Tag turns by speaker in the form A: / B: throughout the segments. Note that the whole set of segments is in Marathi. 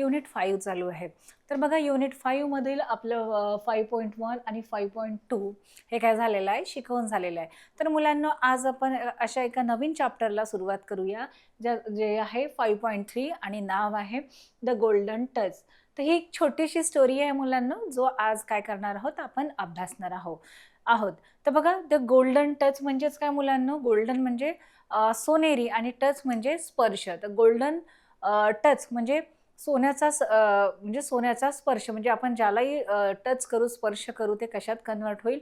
A: युनिट 5 चालू आहे. तर बघा युनिट 5 मधील आपलं 5.1 आणि 5.2 हे काय झालेलं आहे, शिकवून झालेलं आहे. तर मुलांनो, आज आपण अशा एका नवीन चॅप्टरला सुरुवात करूया, जे आहे 5.3 आणि नाव आहे द गोल्डन टच. तर ही एक छोटीशी स्टोरी आहे मुलांनो, जो आज काय करणार आहोत, आपण अभ्यासणार आहोत. तर बघा, द गोल्डन टच म्हणजेच काय मुलांनो, गोल्डन म्हणजे सोनेरी आणि टच म्हणजे स्पर्श. तर गोल्डन टच म्हणजे म्हणजे सोन्याचा स्पर्श, म्हणजे आपण ज्यालाही टच करू, स्पर्श करू, ते कशात कन्वर्ट होईल,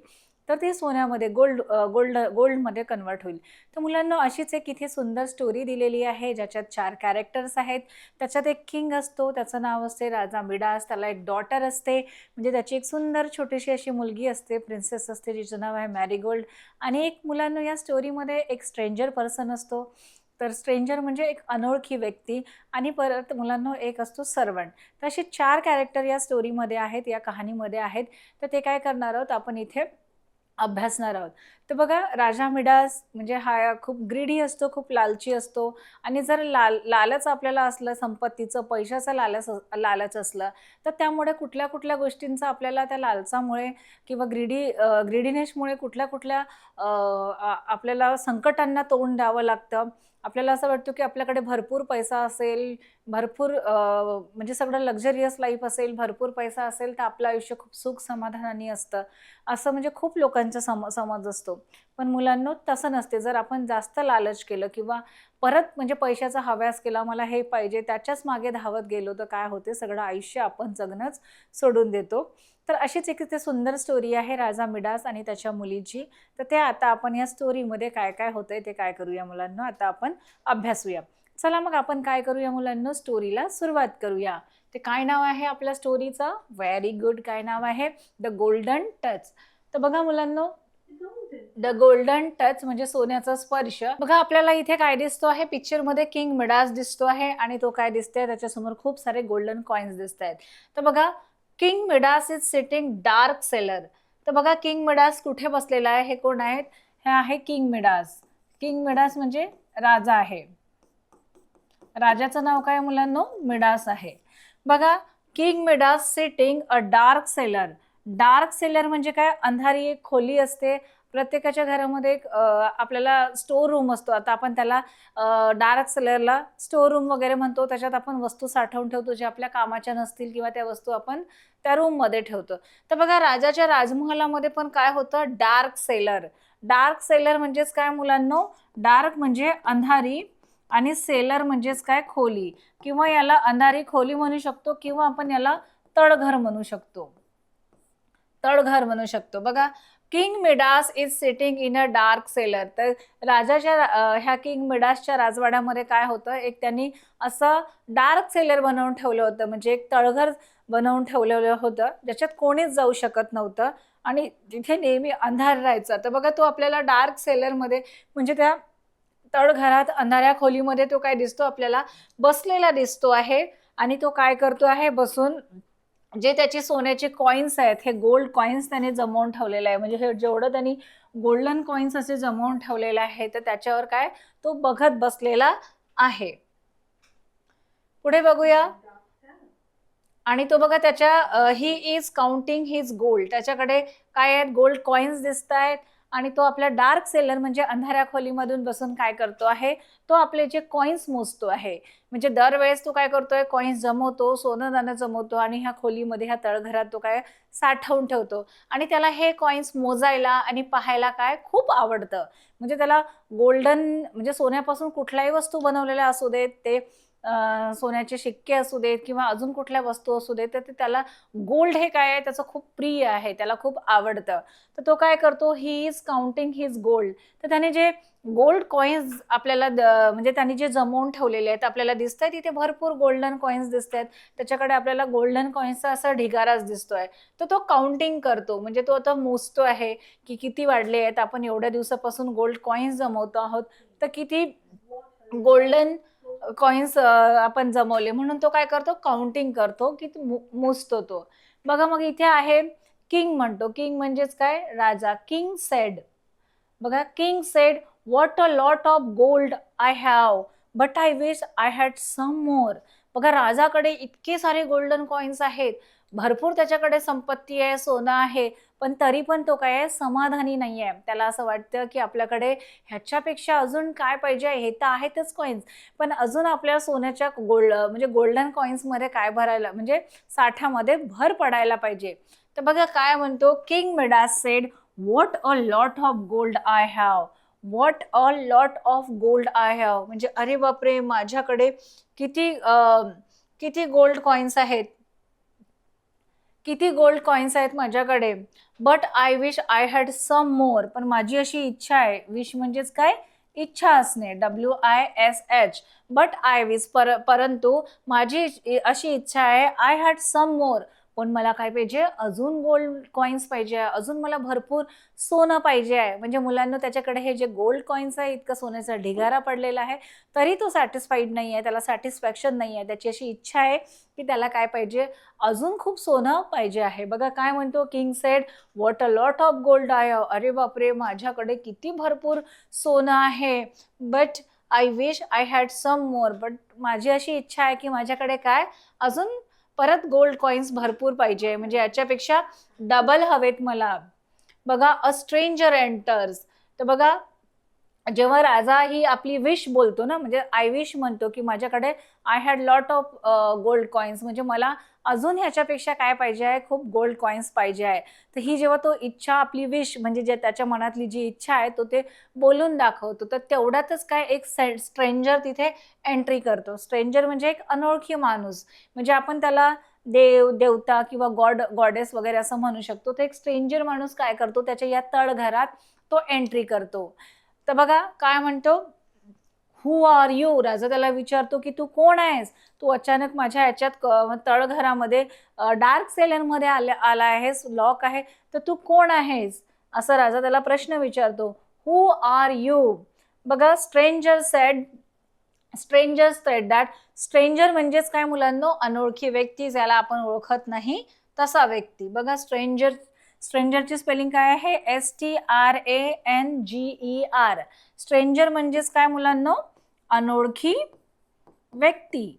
A: तर ते सोन्यामध्ये गोल्डमध्ये कन्वर्ट होईल. तर मुलांना अशीच एक इथे सुंदर स्टोरी दिलेली आहे, ज्याच्यात 4 कॅरेक्टर्स आहेत. त्याच्यात एक किंग असतो, त्याचं नाव असते राजा मिडास. त्याला एक डॉटर असते, म्हणजे त्याची एक सुंदर छोटीशी अशी मुलगी असते, प्रिन्सेस असते, जिचं नाव आहे मॅरीगोल्ड. आणि एक मुलांना या स्टोरीमध्ये एक स्ट्रेंजर पर्सन असतो. तर स्ट्रेंजर म्हणजे एक अनोळखी व्यक्ती. आणि परत मुलांना एक असतो सर्वंट. तर असे 4 कॅरेक्टर या स्टोरीमध्ये आहेत, या कहाणीमध्ये आहेत. तर ते काय करणार आहोत, आपण इथे अभ्यासणार आहोत. तर बघा, राजा मिडास म्हणजे हा खूप ग्रीडी असतो, खूप लालची असतो. आणि जर लालच आपल्याला असलं, संपत्तीचं, पैशाचं लालच असलं, तर त्यामुळे कुठल्या कुठल्या गोष्टींचा आपल्याला त्या लालचामुळे किंवा ग्रीडीनेसमुळे कुठल्या कुठल्या आपल्याला संकटांना तोंड द्यावं लागतं. आपल्याला असं वाटतं की आपल्याकडे भरपूर पैसा असेल, भरपूर म्हणजे सगळं लक्झरियस लाईफ असेल, भरपूर पैसा असेल, तर आपलं आयुष्य खूप सुख समाधानाने असतं, असं म्हणजे खूप लोकांचा समज असतो. पण मुलांनो, तसं नसते. जर आपण जास्त लालच केलं किंवा परत म्हणजे पैशाचा हव्यास केला, मला हे पाहिजे, त्याच्याच मागे धावत गेलो, तर काय होते, सगळं आयुष्य आपण जगणंच सोडून देतो. तर अशीच एक इथे सुंदर स्टोरी आहे राजा मिडास आणि त्याच्या मुलीची. तर ते आता आपण या स्टोरीमध्ये काय काय होतंय ते काय करूया मुलांनो, आता आपण अभ्यासूया. चला मग आपण काय करूया मुलांनो, स्टोरीला सुरुवात करूया. ते काय नाव आहे आपल्या स्टोरीचं? Very good. काय नाव आहे? The golden touch. तर बघा मुलांनो, द गोल्डन टच म्हणजे सोन्याचा स्पर्श. बघा, आपल्याला इथे काय दिसतो आहे, पिक्चर मध्ये किंग मिडास दिसतो आहे आणि तो काय दिसतोय, त्याच्यासमोर खूप सारे गोल्डन कॉइन्स दिसत आहेत. तर बघा, king Midas is sitting dark seller. तर बघा, किंग मिडास कुठे बसलेला आहे, हे कोण आहेत? हे आहे किंग मिडास. किंग मिडास म्हणजे राजा आहे. राजाचं नाव काय मुलांनो? मिडास आहे. बघा, किंग मिडास सिटिंग अ डार्क सेलर. डार्क सेलर म्हणजे काय? अंधारी एक खोली असते. प्रत्येकाच्या घरामध्ये एक आपल्याला स्टोर रूम असतो. आता आपण त्याला डार्क सेलरला स्टोर रूम वगैरे म्हणतो. त्याच्यात आपण वस्तू साठवून ठेवतो, जे आपल्या कामाच्या नसतील किंवा त्या वस्तू आपण त्या रूम मध्ये ठेवतो. तर बघा, राजाच्या राजमहालामध्ये पण काय होतं? Dark seller. डार्क सेलर म्हणजेच काय मुलांनो? डार्क म्हणजे अंधारी आणि सेलर म्हणजेच काय? खोली. किंवा याला अंधारी खोली म्हणू शकतो किंवा आपण याला तळघर म्हणू शकतो. तळघर म्हणू शकतो. बघा, king Midas is sitting in a dark seller. तर राजाच्या ह्या किंग मिडासच्या राजवाड्यामध्ये काय होतं, एक त्यांनी असं डार्क सेलर बनवून ठेवलं होतं, म्हणजे एक तळघर बनवून ठेवलेलं होतं, ज्याच्यात कोणीच जाऊ शकत नव्हतं आणि जिथे नेहमी अंधार राहायचा. तर बघा, तो आपल्याला डार्क सेलरमध्ये म्हणजे त्या तळघरात अंधाऱ्या खोलीमध्ये तो काय दिसतो, आपल्याला बसलेला दिसतो आहे. आणि तो काय करतो आहे, बसून जे त्याचे सोन्याचे कॉइन्स आहेत, हे गोल्ड कॉइन्स त्याने जमवून ठेवलेले आहे. म्हणजे हे जेवढं त्यांनी गोल्डन कॉइन्स असे जमवून ठेवलेले आहे, तर त्याच्यावर काय तो बघत बसलेला आहे. पुढे बघूया. आणि तो बघा, त्याच्या he is counting his gold. त्याच्याकडे काय आहेत? गोल्ड कॉइन्स दिसत आहेत. आणि तो आपल्या डार्क सेलर म्हणजे अंधाऱ्या खोलीमधून बसून काय करतो आहे, तो आपले जे कॉइन्स मोजतो आहे. म्हणजे दरवेळेस तो काय करतोय, कॉइन्स जमवतो, सोनं दाणं जमवतो आणि ह्या खोलीमध्ये, ह्या तळघरात तो काय साठवून ठेवतो. आणि त्याला हे कॉइन्स मोजायला आणि पाहायला काय खूप आवडतं. म्हणजे त्याला गोल्डन म्हणजे सोन्यापासून कुठल्याही वस्तू बनवलेल्या असू देत, ते सोन्याचे शिक्के असू देत किंवा अजून कुठल्या वस्तू असू देत, तर ते त्याला गोल्ड हे काय आहे, त्याचं खूप प्रिय आहे, त्याला खूप आवडतं. तर तो काय करतो, he is counting his gold. तर त्याने जे गोल्ड कॉइन्स आपल्याला म्हणजे त्यांनी जे जमवून ठेवलेले आहेत, आपल्याला दिसत आहेत तिथे भरपूर गोल्डन कॉइन्स दिसत आहेत. त्याच्याकडे आपल्याला गोल्डन कॉइन्सचा असा ढिगाराच दिसतोय. तर तो काउंटिंग करतो, म्हणजे तो आता मोजतो आहे की किती वाढले आहेत. आपण एवढ्या दिवसापासून गोल्ड कॉइन्स जमवतो आहोत, तर किती गोल्डन कॉइन्स आपण जमवले, म्हणून तो काय करतो, काउंटिंग करतो, की मोजतो तो. बघा, मग इथे आहे किंग म्हणतो. किंग म्हणजेच काय? राजा. King said. बघा, king said, what a lot of gold I have, but I wish I had some more. बघा राजाकडे इतके सारे गोल्डन कॉइन्स आहेत, भरपूर त्याच्याकडे संपत्ती आहे, सोनं आहे, पण तरी पण तो काय आहे, समाधानी नाही आहे. त्याला असं वाटतं की आपल्याकडे ह्याच्यापेक्षा अजून काय पाहिजे, हे तर आहेतच कॉइन्स, पण अजून आपल्या सोन्याच्या म्हणजे गोल्डन कॉइन्समध्ये काय भरायला, म्हणजे साठामध्ये भर पडायला पाहिजे. तर बघा काय म्हणतो, king Midas sed, what a lot of gold I have, what a lot of gold I have, म्हणजे अरे बापरे, माझ्याकडे किती किती गोल्ड कॉइन्स आहेत, किती गोल्ड कॉइन्स आहेत माझ्याकडे. But I wish I had some more, पण माझी अशी इच्छा आहे, विश म्हणजेच काय, इच्छा असणे, WISH. बट आय विश, परंतु माझी अशी इच्छा आहे, आय हॅड सम मोर, पण मला काय पाहिजे, अजून गोल्ड कॉइन्स पाहिजे, अजून मला भरपूर सोनं पाहिजे आहे. म्हणजे मुलांना त्याच्याकडे हे जे गोल्ड कॉइन्स आहे, इतका सोन्याचा ढिगारा पडलेला आहे, तरी तो सॅटिस्फाईड नाही आहे, त्याला सॅटिस्फॅक्शन नाही आहे. त्याची अशी इच्छा आहे की त्याला काय पाहिजे, अजून खूप सोनं पाहिजे आहे. बघा काय म्हणतो, king said, what a lot of gold I have, अरे बापरे, माझ्याकडे किती भरपूर सोनं आहे. But I wish I had some more, but माझी अशी इच्छा आहे की माझ्याकडे काय, अजून परत गोल्ड कॉइन्स भरपूर पाहिजे, म्हणजे याच्यापेक्षा डबल हवेत मला. बघा, अ स्ट्रेंजर एंटर्स, तर बघा जेव्हा राजा ही आपली विश बोलतो ना, म्हणजे आय विश म्हणतो की माझ्याकडे I had lot of gold coins, म्हणजे मला अजून ह्याच्यापेक्षा काय पाहिजे आहे, खूप गोल्ड कॉइन्स पाहिजे आहे. तर ही जेव्हा तो इच्छा, आपली विश म्हणजे जे त्याच्या मनातली जी इच्छा आहे, तो ते बोलून दाखवतो. तर तेवढ्यातच काय, एक स्ट्रेंजर तिथे एंट्री करतो. स्ट्रेंजर म्हणजे एक अनोळखी माणूस, म्हणजे आपण त्याला देव, देवता किंवा गॉडेस वगैरे असं म्हणू शकतो. तर एक स्ट्रेंजर माणूस काय करतो, त्याच्या या तळघरात तो एंट्री करतो. तर बघा काय म्हणतो, हु आर यू, राजा त्याला विचारतो की तू कोण आहेस, तू अचानक माझ्या ह्याच्यात तळघरामध्ये डार्क सेलरमध्ये आला आहेस, लॉक आहे, तर तू कोण आहेस, असं राजा त्याला प्रश्न विचारतो. हु आर यू. बघा, स्ट्रेंजर सेड दॅट, स्ट्रेंजर म्हणजेच काय मुलांनो, अनोळखी व्यक्ती, ज्याला आपण ओळखत नाही तसा व्यक्ती. बघा स्ट्रेंजरची स्पेलिंग काय आहे, STRANGER. स्ट्रेंजर म्हणजेच काय मुलांनो, अनोळखी व्यक्ती.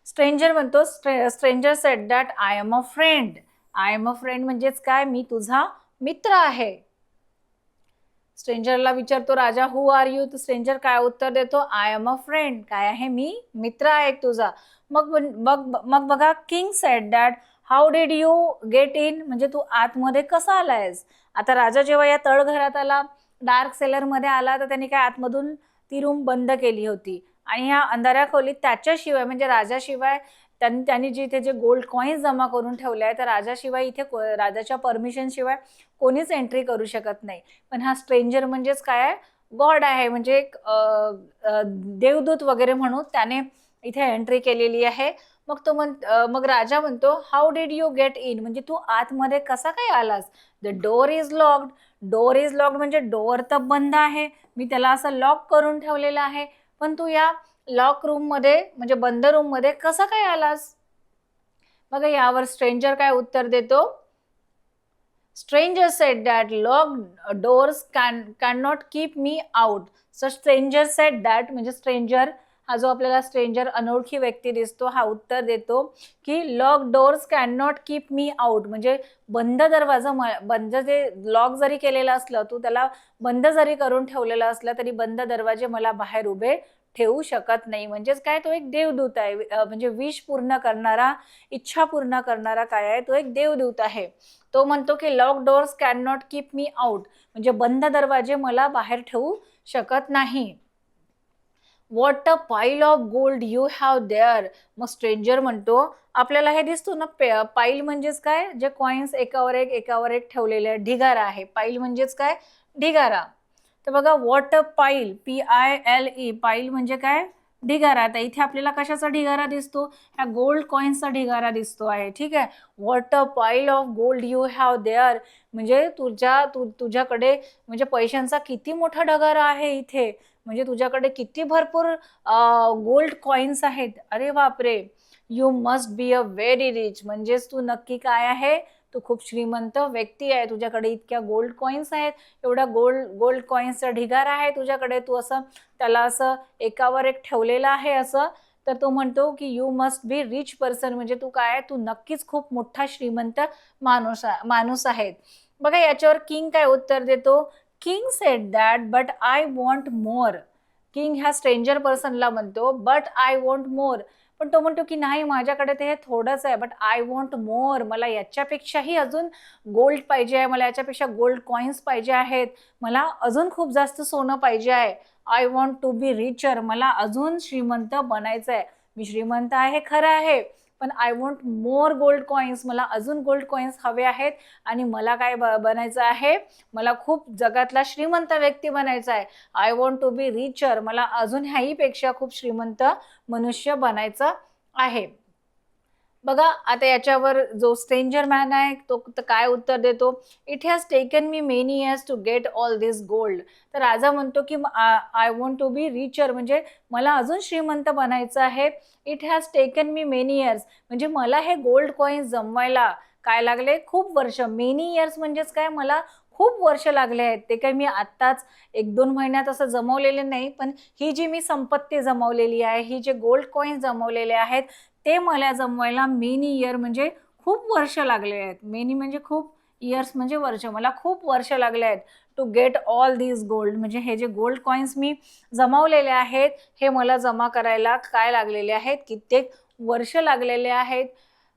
A: स्ट्रेंजर म्हणतो, stranger said that I am a friend. I am a friend म्हणजेच काय, मी तुझा मित्र आहे. स्ट्रेंजरला विचारतो राजा, हु आर यू, तर स्ट्रेंजर काय उत्तर देतो, आय एम अ फ्रेंड, काय आहे, मी मित्र आहे तुझा. मग मग मग बघा, king said that how did you get in, म्हणजे तू आतमध्ये कसा आलायस. आता राजा जेव्हा या तळघरात आला, डार्क सेलरमध्ये आला, तर त्यांनी काय आतमधून ती रूम बंद केली होती, आणि ह्या अंधाऱ्या खोलीत त्याच्याशिवाय, म्हणजे राजाशिवाय, त्यांनी जिथे जे गोल्ड कॉइन्स जमा करून ठेवले आहे, तर राजाशिवाय इथे राजाच्या परमिशन शिवाय कोणीच एंट्री करू शकत नाही. पण हा स्ट्रेंजर म्हणजेच काय आहे, गॉड आहे, म्हणजे एक देवदूत वगैरे म्हणून त्याने इथे एंट्री केलेली आहे. मग राजा म्हणतो, how did you get in, म्हणजे तू आतमध्ये कसा काय आलास. The door is locked. Door is locked म्हणजे डोअर तर बंद आहे, मी त्याला असं लॉक करून ठेवलेलं आहे, पण तू या लॉक रूम मध्ये, म्हणजे बंद रूम मध्ये कसा काय आलास. बघा यावर स्ट्रेंजर काय उत्तर देतो, Stranger said that locked doors cannot keep me out. So stranger said that, म्हणजे स्ट्रेंजर, हा जो आपल्याला स्ट्रेंजर अनोळखी व्यक्ती दिसतो, हा उत्तर देतो की lock doors can not keep me out, म्हणजे बंद दरवाजा, बंद जे लॉक जरी केलेलं असलं, तू त्याला बंद जरी करून ठेवलेलं असलं, तरी बंद दरवाजे मला बाहेर उभे ठेवू शकत नाही. म्हणजेच काय, तो एक देवदूत आहे, म्हणजे विश पूर्ण करणारा, इच्छा पूर्ण करणारा काय आहे, तो एक देवदूत आहे. तो म्हणतो की lock doors can not keep me out, म्हणजे बंद दरवाजे मला बाहेर ठेवू शकत नाही. व्हॉट अ पाईल of gold you have there. मग स्ट्रेंजर म्हणतो, आपल्याला हे दिसतो ना, पाईल म्हणजेच काय, जे कॉइन्स एकावर एक ठेवलेले ढिगारा आहे. पाईल म्हणजेच काय, ढिगारा. तर बघा, व्हॉट अ पाईल, PILE, पाईल म्हणजे काय, ढिगारा. आता इथे आपल्याला कशाचा ढिगारा दिसतो, ह्या गोल्ड कॉइन्सचा ढिगारा दिसतो आहे, ठीक आहे. व्हॉट अ पाईल of gold you have there, म्हणजे तुझ्याकडे म्हणजे पैशांचा किती मोठा ढगारा आहे इथे, म्हणजे तुझ्याकडे किती भरपूर गोल्ड कॉइन्स आहेत. अरे बापरे, you must be a very rich, म्हणजेच तू नक्की काय आहे, तू खूप श्रीमंत व्यक्ती आहे, तुझ्याकडे इतक्या गोल्ड कॉईन्स आहेत, एवढा गोल्ड कॉईन्सचा ढिगारा आहे तुझ्याकडे, तू असं त्याला असं एकावर एक ठेवलेलं आहे असं. तर तो म्हणतो की you must be rich person, म्हणजे तू काय, तू नक्कीच खूप मोठा श्रीमंत माणूस आहे. बघा याच्यावर किंग काय उत्तर देतो, king said that but I want more. King ह्या स्ट्रेंजर पर्सनला म्हणतो बट आय वॉन्ट मोर, पण तो म्हणतो की नाही माझ्याकडे ते हे थोडंच आहे, बट आय वॉन्ट मोर, मला याच्यापेक्षाही अजून गोल्ड पाहिजे आहे, मला याच्यापेक्षा गोल्ड कॉइन्स पाहिजे आहेत, मला अजून खूप जास्त सोनं पाहिजे आहे. I want to be richer, मला अजून श्रीमंत बनायचं आहे. मी श्रीमंत आहे खरं आहे, पण I want more gold coins, मला अजून गोल्ड कॉइन्स हवे आहेत. आणि मला काय बनायचं आहे, मला खूप जगातला श्रीमंत व्यक्ती बनायचा आहे. I want to be richer, मला अजून ह्याहीपेक्षा खूप श्रीमंत मनुष्य बनायचं आहे. बघा आता याच्यावर जो स्ट्रेंजर मॅन आहे तो काय उत्तर देतो, it has taken me many years to get all this gold. तर राजा म्हणतो की I want to be richer, म्हणजे मला अजून श्रीमंत बनायचं आहे. It has taken me many years, म्हणजे मला हे गोल्ड कॉइन्स जमवायला काय लागले, खूप वर्ष. मेनी इयर्स म्हणजेच काय, मला खूप वर्ष लागले आहेत, ते काही मी आत्ताच 1-2 महिन्यात असं जमवलेले नाही, पण ही जी मी संपत्ती जमवलेली आहे, ही जे गोल्ड कॉइन्स जमवलेले आहेत ते मला जमवायला मेनी इयर म्हणजे खूप वर्ष लागले आहेत. मेनी म्हणजे खूप, इयर्स म्हणजे वर्ष, मला खूप वर्ष लागले आहेत to get all this gold, म्हणजे हे जे गोल्ड कॉइन्स मी जमवलेले आहेत हे मला जमा करायला काय लागलेले आहेत, कित्येक वर्ष लागलेले आहेत.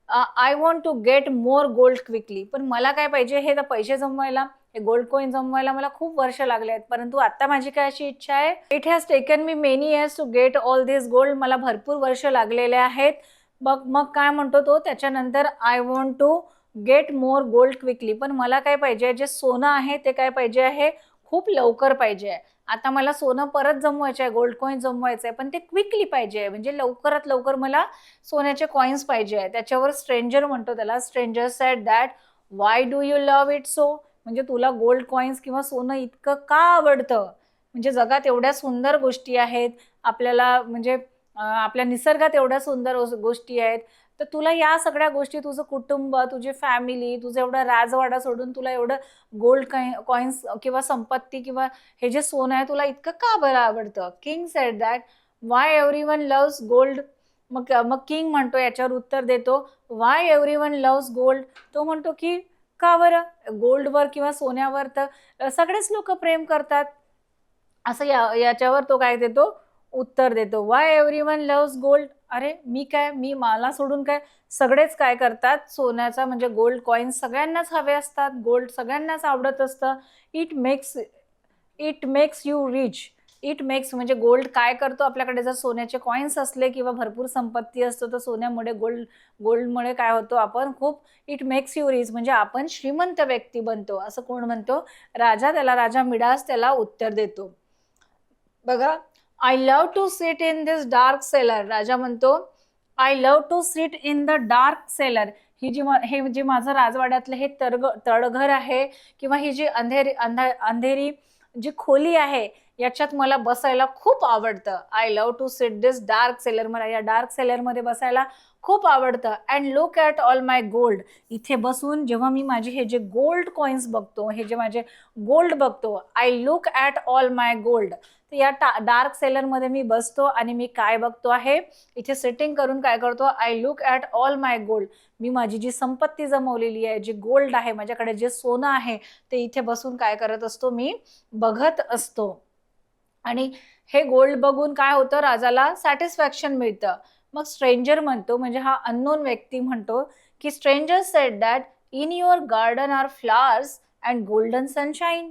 A: I want to get more gold quickly, पण मला काय पाहिजे, हे तर पैसे जमवायला, हे गोल्ड कॉइन जमवायला मला खूप वर्ष लागले आहेत, परंतु आता माझी काय अशी इच्छा आहे, it has taken me many years to get all this gold, मला भरपूर वर्ष लागलेले आहेत. मग काय म्हणतो तो त्याच्यानंतर, I want to get more gold quickly, पण मला काय पाहिजे, जे सोनं आहे ते काय पाहिजे आहे, खूप लवकर पाहिजे आहे. आता मला सोनं परत जमवायचं आहे, गोल्ड कॉइन जमवायचं आहे, पण ते क्विकली पाहिजे आहे, म्हणजे लवकरात लवकर मला सोन्याचे कॉइन्स पाहिजे आहे. त्याच्यावर स्ट्रेंजर म्हणतो त्याला, stranger said that why do you love it so, म्हणजे तुला गोल्ड कॉइन्स किंवा सोनं इतकं का आवडतं, म्हणजे जगात एवढ्या सुंदर गोष्टी आहेत, आपल्याला म्हणजे आपल्या निसर्गात एवढ्या सुंदर गोष्टी आहेत, तर तुला या सगळ्या गोष्टी, तुझं कुटुंब, तुझी फॅमिली, तुझं एवढा राजवाडा सोडून तुला एवढं गोल्ड कॉइन्स किंवा संपत्ती किंवा हे जे सोनं आहे तुला इतकं का बरं आवडतं. King said that Y everyone loves gold. मग मग किंग म्हणतो, याच्यावर उत्तर देतो, वाय एव्हरीवन लव्स गोल्ड. तो म्हणतो की का बरं, गोल्डवर किंवा सोन्यावर तर सगळेच लोक प्रेम करतात. असं याच्यावर तो काय देतो, उत्तर देतो, वाय एव्हरीवन लव्स गोल्ड. अरे मी काय, मला सोडून काय सगळेच काय करतात, सोन्याचा म्हणजे गोल्ड कॉइन्स सगळ्यांनाच हवे असतात, गोल्ड सगळ्यांनाच आवडत असतं. It makes you rich. It makes म्हणजे गोल्ड काय करतो, आपल्याकडे जर सोन्याचे कॉइन्स असले किंवा भरपूर संपत्ती असतो, तर सोन्यामुळे गोल्डमुळे काय होतो, आपण खूप, इट मेक्स यू रिच म्हणजे आपण श्रीमंत व्यक्ती बनतो, असं कोण म्हणतो, राजा मिडास त्याला उत्तर देतो. बघा, I love to sit in this dark cellar. राजा म्हणतो, I love to sit in the dark cellar. हे जे माझं राजवाड्यातलं हे तळघर आहे किंवा ही जी अंधेरी जी खोली आहे, याच्यात मला बसायला खूप आवडतं. I love to sit this dark cellar, मला या डार्क सेलरमध्ये बसायला खूप आवडतं. And look at all my gold. इथे बसून जेव्हा मी माझे हे जे गोल्ड कॉइन्स बघतो, हे जे माझे गोल्ड बघतो, I look at all my gold. तर या डार्क सेलरमध्ये मी बसतो आणि मी काय बघतो आहे, इथे सेटिंग करून काय करतो, I look at all my gold. मी माझी जी संपत्ती जमवलेली आहे, जे गोल्ड आहे, माझ्याकडे जे सोनं आहे, ते इथे बसून काय करत असतो, मी बघत असतो. आणि हे गोल्ड बघून काय होतं, राजाला सॅटिस्फॅक्शन मिळतं. मग स्ट्रेंजर म्हणतो, म्हणजे हा अननोन व्यक्ती म्हणतो की stranger said that in your garden are flowers and golden sunshine.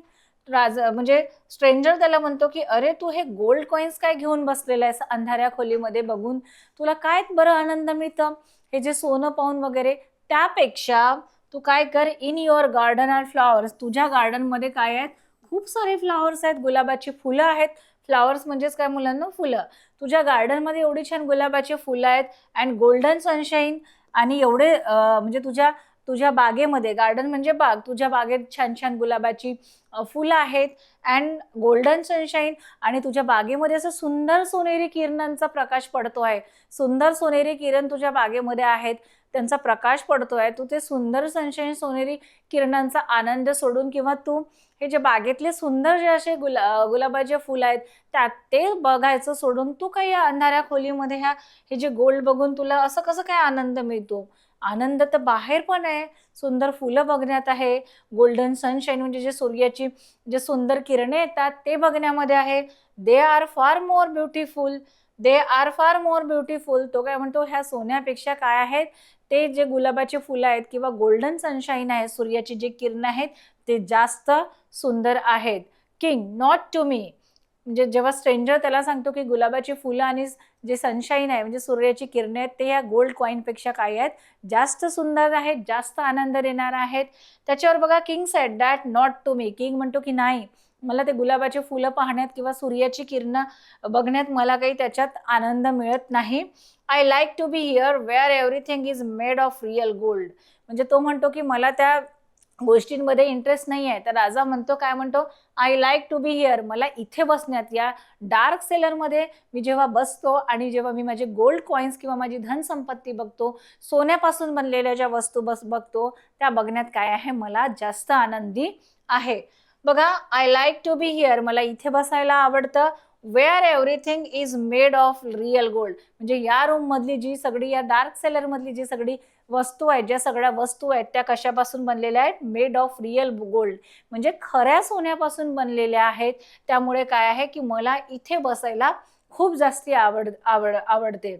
A: राजा म्हणजे स्ट्रेंजर त्याला म्हणतो की अरे तू हे गोल्ड कॉइन्स काय घेऊन बसलेला आहेस अंधाऱ्या खोलीमध्ये, बघून तुला काय बरं आनंद मिळतं, हे जे सोनं पाहून वगैरे, त्यापेक्षा तू काय कर, in your garden are flowers, तुझ्या गार्डनमध्ये काय आहेत, खूप सारे फ्लावर्स आहेत, गुलाबाची फुलं आहेत. फ्लावर्स म्हणजेच काय मुलांना, फुलं. तुझ्या गार्डनमध्ये एवढी छान गुलाबाची फुलं आहेत अँड गोल्डन सनशाईन, आणि एवढे म्हणजे तुझ्या बागेमध्ये, गार्डन म्हणजे बाग, तुझ्या बागेत छान छान गुलाबाची फुलं आहेत अँड गोल्डन सनशाईन, आणि तुझ्या बागेमध्ये असं सुंदर सोनेरी किरणांचा प्रकाश पडतो आहे, सुंदर सोनेरी किरण तुझ्या बागेमध्ये आहेत. त्यांचा प्रकाश पडतोय, तू ते सुंदर सनशाईन सोनेरी किरणांचा आनंद सोडून किंवा तू हे जे बागेतले सुंदर जे असे गुलाबाचे फुलं आहेत त्यात ते बघायचं सोडून तू काही या अंधाऱ्या खोलीमध्ये हे जे गोल्ड बघून तुला असं कसं काय आनंद मिळतो? आनंद तर बाहेर पण आहे, सुंदर फुलं बघण्यात आहे, गोल्डन सनशाईन म्हणजे जे सूर्याची जे सुंदर किरणे येतात ते बघण्यामध्ये आहे. They are far more beautiful, they are far more beautiful. तो काय म्हणतो, ह्या सोन्यापेक्षा काय आहेत, ते जे गुलाबाची फुलं आहेत किंवा गोल्डन सनशाईन आहे, सूर्याची जी किरणं आहेत ते जास्त सुंदर आहेत. King, not to me. म्हणजे जेव्हा स्ट्रेंजर त्याला सांगतो की गुलाबाची फुलं आणि जे सनशाईन आहे म्हणजे सूर्याची किरणे आहेत ते या गोल्ड कॉईनपेक्षा काय आहेत, जास्त सुंदर आहेत, जास्त आनंद देणार आहेत. त्याच्यावर बघा, king said that not to me. King म्हणतो की नाही, मला ते गुलाबाची फुलं पाहण्यात किंवा सूर्याची किरणं बघण्यात मला काही त्याच्यात आनंद मिळत नाही. I like to be here where everything is made of real gold. म्हणजे तो म्हणतो की मला त्या गोष्टींमध्ये इंटरेस्ट नाही आहे. तर राजा म्हणतो, काय म्हणतो, I like to be here. मला इथे बसण्यात, या डार्क सेलरमध्ये मी जेव्हा बसतो आणि जेव्हा मी माझे गोल्ड कॉईन्स किंवा माझी धनसंपत्ती बघतो, सोन्यापासून बनलेल्या ज्या वस्तू बघतो त्या बघण्यात काय आहे, मला जास्त आनंदी आहे. बघा, I like to be here, मला इथे बसायला आवडतं. Where everything is made of real gold. म्हणजे या रूम मधली जी सगळी, या डार्क सेलर मधली जी सगळी वस्तू आहेत, ज्या सगळ्या वस्तू आहेत त्या कशापासून बनलेल्या आहेत, मेड ऑफ रिअल गोल्ड. म्हणजे खऱ्या सोन्यापासून बनलेल्या आहेत. त्यामुळे काय आहे की मला इथे बसायला खूप जास्ती आवडते.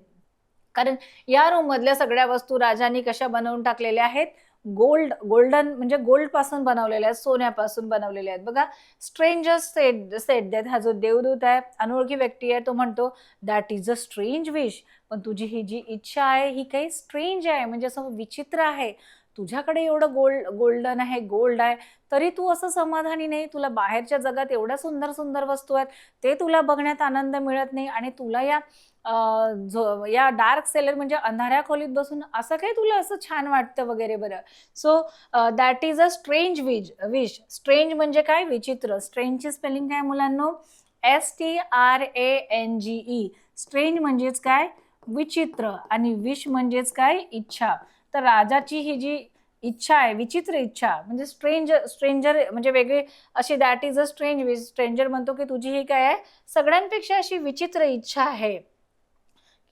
A: कारण या रूम मधल्या सगळ्या वस्तू राजांनी कशा बनवून टाकलेल्या आहेत, गोल्डन म्हणजे गोल्ड पासून बनवलेल्या आहेत, सोन्यापासून बनवलेल्या आहेत. बघा, स्ट्रेंजर सेड दॅट, हा जो देवदूत आहे, अनोळखी व्यक्ती आहे, तो म्हणतो that is a strange wish. पण तुझी ही जी इच्छा आहे ही काही स्ट्रेंज आहे, म्हणजे असं विचित्र आहे. तुझ्याकडे एवढं गोल्डन आहे, गोल्ड आहे, तरी तू असं समाधानी नाही. तुला बाहेरच्या जगात एवढ्या सुंदर सुंदर वस्तू आहेत, ते तुला बघण्यात आनंद मिळत नाही आणि तुला या डार्क सेलर म्हणजे अंधाऱ्या खोलीत बसून असं काही तुला असं छान वाटतं वगैरे. बरं, so that is a strange wish. Strange म्हणजे काय, विचित्र. स्ट्रेंजची स्पेलिंग काय मुलांनो, STRANGE. स्ट्रेंज म्हणजेच काय, विचित्र, आणि विश म्हणजेच काय, इच्छा. तर राजाची ही जी इच्छा आहे, विचित्र इच्छा, म्हणजे स्ट्रेंजर म्हणजे वेगळी अशी, that is a strange wish. Stranger म्हणतो की तुझी ही काय आहे, सगळ्यांपेक्षा अशी विचित्र इच्छा आहे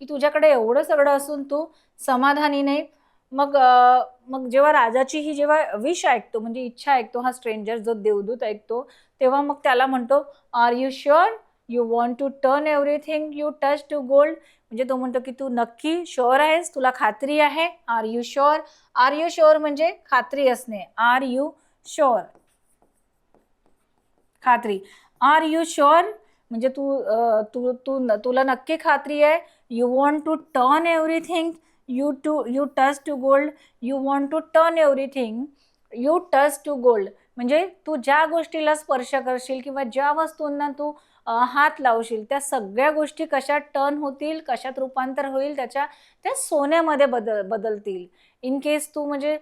A: की तुझ्याकडे एवढं सगळं असून तू समाधानी नाही. मग जेव्हा राजाची ही जेव्हा विश ऐकतो, म्हणजे इच्छा ऐकतो, हा स्ट्रेंजर जो देवदूत ऐकतो, तेव्हा मग त्याला म्हणतो, are you sure you want to turn everything you touch to gold. म्हणजे तो म्हणतो की तू नक्की शुअर आहेस, तुला खात्री आहे. Are you sure, are you sure म्हणजे खात्री असणे. आर यू शुअर, खात्री. आर यू शुअर म्हणजे तुला नक्की खात्री आहे. You want to turn everything you touch to gold. You want to turn everything you touch to gold. म्हणजे तू ज्या गोष्टीला स्पर्श करशील किंवा ज्या वस्तूंना तू हात लावशील, त्या सगळ्या गोष्टी कशात टर्न होतील, कशात रूपांतर होईल, त्या सोन्यामध्ये बदलतील. इन केस तू म्हणजे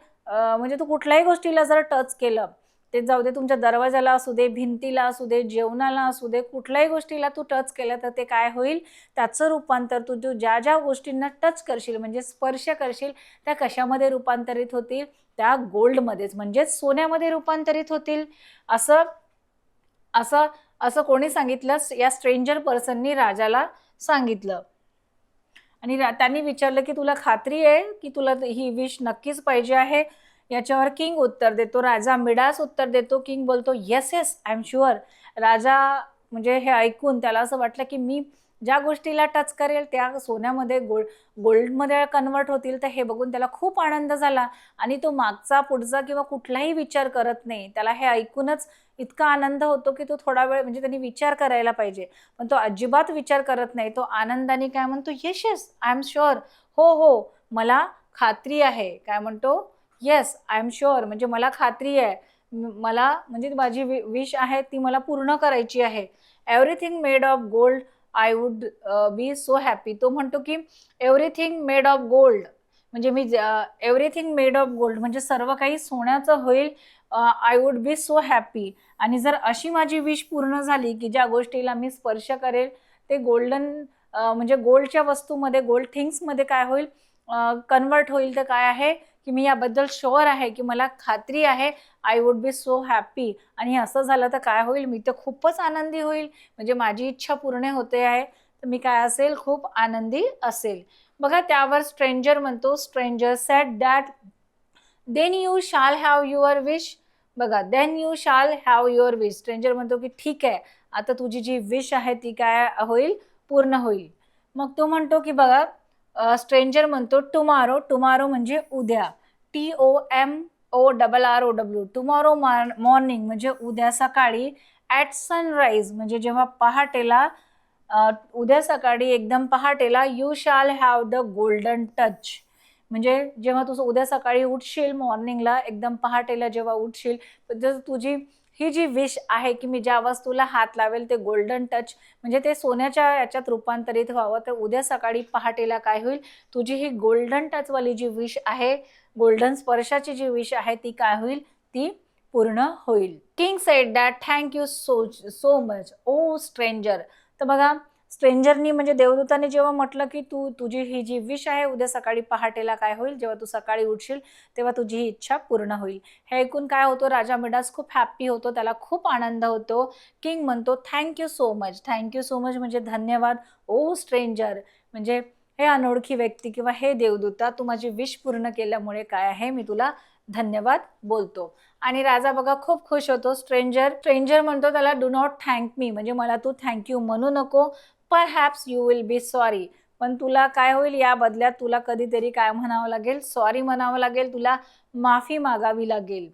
A: तू कुठल्याही गोष्टीला जर टच केलं, ते जाऊ दे, तुमच्या दरवाजाला असू दे, भिंतीला असू दे, जेवणाला असू दे, कुठल्याही गोष्टीला तू टच केलं तर ते काय होईल, त्याचं रूपांतर तू ज्या ज्या गोष्टींना टच करशील म्हणजे स्पर्श करशील, त्या कशामध्ये रूपांतरित होतील, त्या गोल्डमध्येच म्हणजेच सोन्यामध्ये रूपांतरित होतील. असं असं असं कोणी सांगितलं, या स्ट्रेंजर पर्सननी राजाला सांगितलं. आणि त्यांनी विचारलं की तुला खात्री आहे की तुला ही विश नक्कीच पाहिजे आहे. याच्यावर किंग उत्तर देतो, राजा मिडास उत्तर देतो. किंग बोलतो, yes yes, I am sure. राजा म्हणजे हे ऐकून त्याला असं वाटलं की मी ज्या गोष्टीला टच करेल त्या सोन्यामध्ये गोल्डमध्ये कन्वर्ट होतील. तर हे बघून त्याला खूप आनंद झाला आणि तो मागचा पुढचा किंवा कुठलाही विचार करत नाही. त्याला हे ऐकूनच इतका आनंद होतो की तो थोडा वेळ म्हणजे त्यांनी विचार करायला पाहिजे, पण तो अजिबात विचार करत नाही. तो आनंदाने काय म्हणतो, yes yes, I am sure. हो हो, मला खात्री आहे. काय म्हणतो, येस आय एम शुअर म्हणजे मला खात्री आहे. मला म्हणजे माझी विश आहे ती मला पूर्ण करायची आहे. Everything made of gold I would be so happy. तो म्हणतो की एव्हरीथिंग मेड ऑफ गोल्ड म्हणजे एव्हरीथिंग मेड ऑफ गोल्ड म्हणजे सर्व काही सोन्याचं होईल. I would be so happy. आणि जर अशी माझी विश पूर्ण झाली की ज्या गोष्टीला मी स्पर्श करेल ते गोल्डन म्हणजे गोल्डच्या वस्तूमध्ये, गोल्ड थिंग्समध्ये काय होईल, कन्वर्ट होईल तर काय आहे की मी याबद्दल शुअर आहे, की मला खात्री आहे, I would be so happy. आणि असं झालं तर काय होईल, मी तर खूपच आनंदी होईल. म्हणजे माझी इच्छा पूर्ण होते आहे, तर मी काय असेल, खूप आनंदी असेल. बघा त्यावर स्ट्रेंजर म्हणतो, stranger said that then you shall have your wish. बघा, then you shall have your wish. Stranger म्हणतो की ठीक आहे, आता तुझी जी विश आहे ती काय होईल, पूर्ण होईल. मग तो म्हणतो की बघा, स्ट्रेंजर म्हणतो टुमारो. टुमारो म्हणजे उद्या. TOMORROW. टुमॉरो मॉर्निंग म्हणजे उद्या सकाळी. ॲट सनराईज म्हणजे जेव्हा पहाटेला, उद्या सकाळी एकदम पहाटेला. You shall have the golden touch. म्हणजे जेव्हा तू उद्या सकाळी उठशील, मॉर्निंगला एकदम पहाटेला जेव्हा उठशील, तर तुझी ही जी विश आहे की मी ज्या वस्तूला हात लावेल ते गोल्डन टच, म्हणजे ते सोन्याच्या याच्यात रूपांतरित व्हावं. तर उद्या सकाळी पहाटेला काय होईल, तुझी ही गोल्डन टचवाली जी विश आहे, गोल्डन स्पर्शाची जी विश आहे ती काय होईल, ती पूर्ण होईल. King said that thank you so so much o stranger. तर बघा, स्ट्रेंजरनी म्हणजे देवदूताने जेव्हा म्हटलं की तुझी ही जी विश आहे उद्या सकाळी पहाटेला काय होईल, जेव्हा तू सकाळी उठशील तेव्हा तुझी ही इच्छा पूर्ण होईल. हे ऐकून काय होतो, राजा मिडास खूप हॅप्पी होतो, त्याला खूप आनंद होतो. किंग म्हणतो thank you so much. Thank you so much म्हणजे धन्यवाद. ओ स्ट्रेंजर म्हणजे हे अनोळखी व्यक्ती किंवा हे देवदूता, तू माझी विश पूर्ण केल्यामुळे काय आहे, मी तुला धन्यवाद बोलतो. आणि राजा बघा खूप खुश होतो. स्ट्रेंजर स्ट्रेंजर म्हणतो त्याला डू नॉट थँक मी, म्हणजे मला तू थँक्यू म्हणू नको. Perhaps you will be sorry. पण तुला काय होईल, या बदल्यात तुला कधीतरी काय म्हणावं लागेल, सॉरी म्हणावं लागेल, तुला माफी मागावी लागेल.